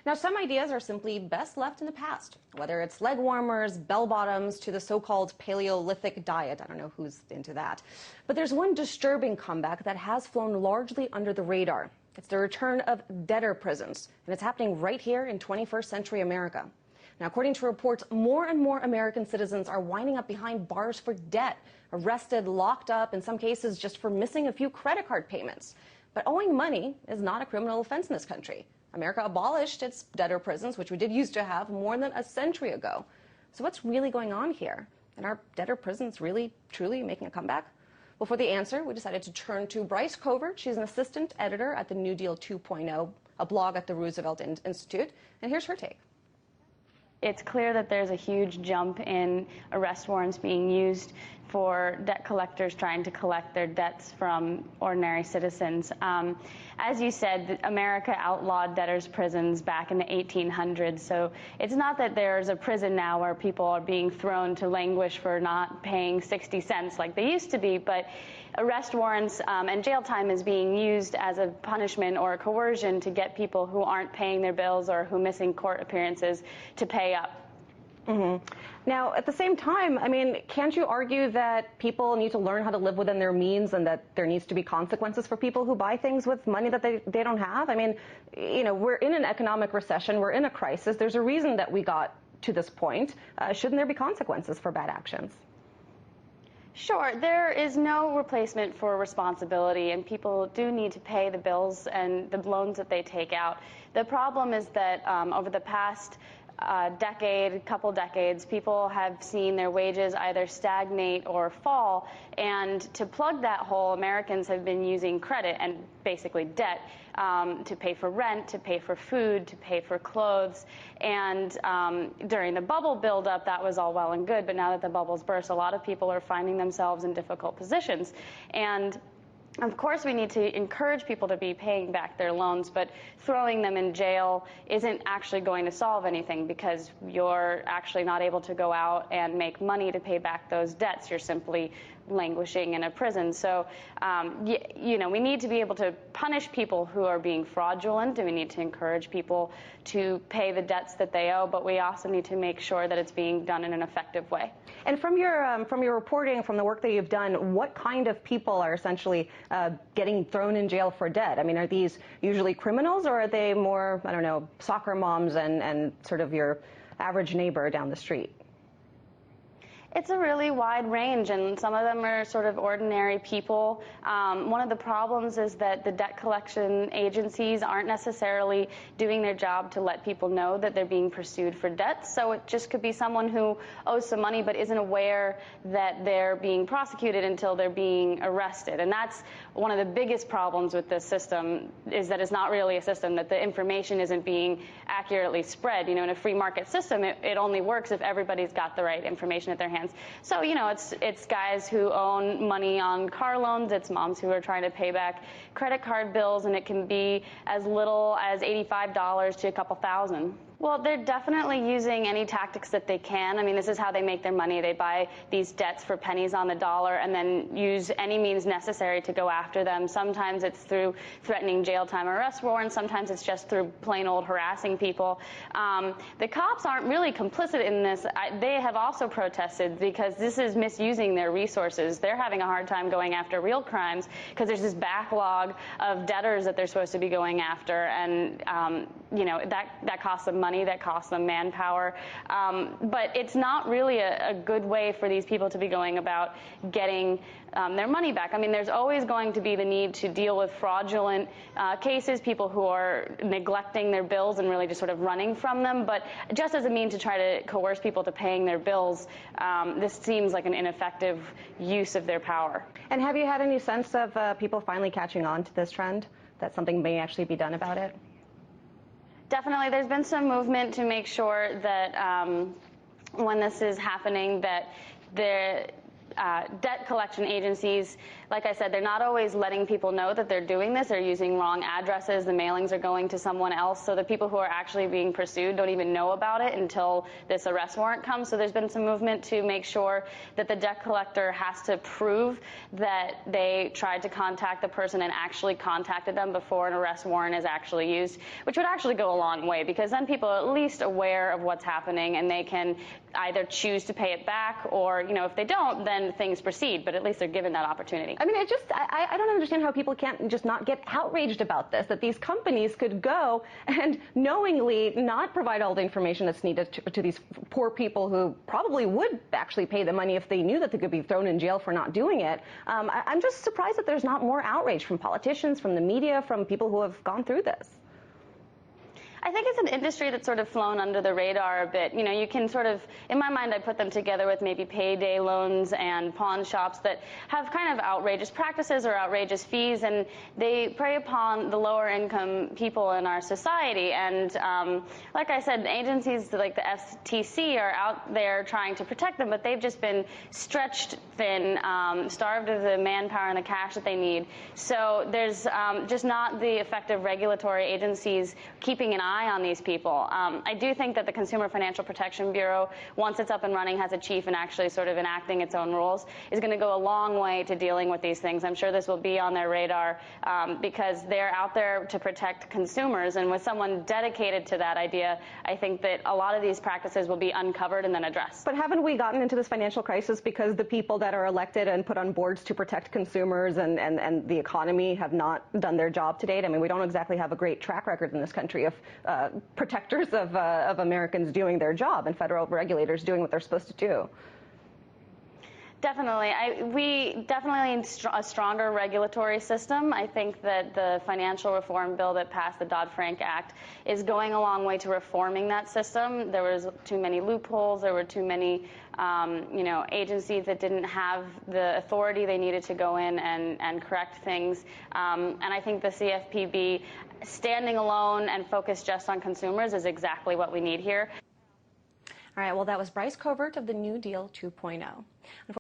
Now, some ideas are simply best left in the past, whether it's leg warmers, bell bottoms, to the so-called Paleolithic diet. I don't know who's into that. But there's one disturbing comeback that has flown largely under the radar. It's the return of debtor prisons, and it's happening right here in 21st century America. Now, according to reports, more and more American citizens are winding up behind bars for debt, arrested, locked up, in some cases just for missing a few credit card payments. But owing money is not a criminal offense in this country. America abolished its debtor prisons, which we did used to have more than a century ago. So what's really going on here? And are debtor prisons really, truly making a comeback? Well, for the answer, we decided to turn to Bryce Covert. She's an assistant editor at the New Deal 2.0, a blog at the Roosevelt Institute. And here's her take. It's clear that there's a huge jump in arrest warrants being used for debt collectors trying to collect their debts from ordinary citizens. As you said, America outlawed debtors' prisons back in the 1800s, so it's not that there's a prison now where people are being thrown to languish for not paying 60 cents like they used to be, but arrest warrants and jail time is being used as a punishment or a coercion to get people who aren't paying their bills or who are missing court appearances to pay up. Now, at the same time, I mean, can't you argue that people need to learn how to live within their means and that there needs to be consequences for people who buy things with money that they don't have? I mean, you know, we're in an economic recession. We're in a crisis. There's a reason that we got to this point. Shouldn't there be consequences for bad actions? Sure, there is no replacement for responsibility, and people do need to pay the bills and the loans that they take out. The problem is that over the past couple decades, people have seen their wages either stagnate or fall, and to plug that hole, Americans have been using credit and basically debt to pay for rent, to pay for food, to pay for clothes. And during the bubble buildup, that was all well and good, but now that the bubble's burst, a lot of people are finding themselves in difficult positions. And of course, we need to encourage people to be paying back their loans, but throwing them in jail isn't actually going to solve anything because you're actually not able to go out and make money to pay back those debts. You're simply languishing in a prison. So, you know, we need to be able to punish people who are being fraudulent, and we need to encourage people to pay the debts that they owe, but we also need to make sure that it's being done in an effective way. And from your reporting, from the work that you've done, what kind of people are essentially getting thrown in jail for debt? I mean, are these usually criminals, or are they more, I don't know, soccer moms and sort of your average neighbor down the street? It's a really wide range, and some of them are sort of ordinary people. One of the problems is that the debt collection agencies aren't necessarily doing their job to let people know that they're being pursued for debt. So it just could be someone who owes some money but isn't aware that they're being prosecuted until they're being arrested. And that's one of the biggest problems with this system, is that it's not really a system, that the information isn't being accurately spread. You know, in a free market system, it only works if everybody's got the right information at their hands. So, you know, it's guys who own money on car loans, it's moms who are trying to pay back credit card bills, and it can be as little as $85 to a couple thousand. Well, they're definitely using any tactics that they can. I mean, this is how they make their money. They buy these debts for pennies on the dollar and then use any means necessary to go after them. Sometimes it's through threatening jail time or arrest warrants. Sometimes it's just through plain old harassing people. The cops aren't really complicit in this. They have also protested because this is misusing their resources. They're having a hard time going after real crimes because there's this backlog of debtors that they're supposed to be going after, and you know, that costs them money, that costs them manpower. But it's not really a good way for these people to be going about getting their money back. I mean, there's always going to be the need to deal with fraudulent cases, people who are neglecting their bills and really just sort of running from them. But just as a mean to try to coerce people to paying their bills, this seems like an ineffective use of their power. And have you had any sense of people finally catching on to this trend, that something may actually be done about it? Definitely. There's been some movement to make sure that when this is happening, that debt collection agencies, like I said, they're not always letting people know that they're doing this. They're using wrong addresses. The mailings are going to someone else. So the people who are actually being pursued don't even know about it until this arrest warrant comes. So there's been some movement to make sure that the debt collector has to prove that they tried to contact the person and actually contacted them before an arrest warrant is actually used, which would actually go a long way, because then people are at least aware of what's happening and they can either choose to pay it back, or, you know, if they don't, then things proceed, but at least they're given that opportunity. I mean, I don't understand how people can't just not get outraged about this, that these companies could go and knowingly not provide all the information that's needed to these poor people who probably would actually pay the money if they knew that they could be thrown in jail for not doing it. I'm just surprised that there's not more outrage from politicians, from the media, from people who have gone through this. I think it's an industry that's sort of flown under the radar a bit. You know, you can sort of, in my mind, I put them together with maybe payday loans and pawn shops that have kind of outrageous practices or outrageous fees, and they prey upon the lower income people in our society. And like I said, agencies like the FTC are out there trying to protect them, but they've just been stretched thin, starved of the manpower and the cash that they need. So there's just not the effective regulatory agencies keeping an eye on these people. I do think that the Consumer Financial Protection Bureau, once it's up and running, has a chief and actually sort of enacting its own rules, is going to go a long way to dealing with these things. I'm sure this will be on their radar because they're out there to protect consumers. And with someone dedicated to that idea, I think that a lot of these practices will be uncovered and then addressed. But haven't we gotten into this financial crisis because the people that are elected and put on boards to protect consumers and the economy have not done their job to date? I mean, we don't exactly have a great track record in this country of protectors of Americans doing their job and federal regulators doing what they're supposed to do. Definitely. We definitely need a stronger regulatory system. I think that the financial reform bill that passed, the Dodd-Frank Act, is going a long way to reforming that system. There was too many loopholes. There were too many agencies that didn't have the authority they needed to go in and correct things. And I think the CFPB standing alone and focused just on consumers is exactly what we need here. All right, well, that was Bryce Covert of the New Deal 2.0.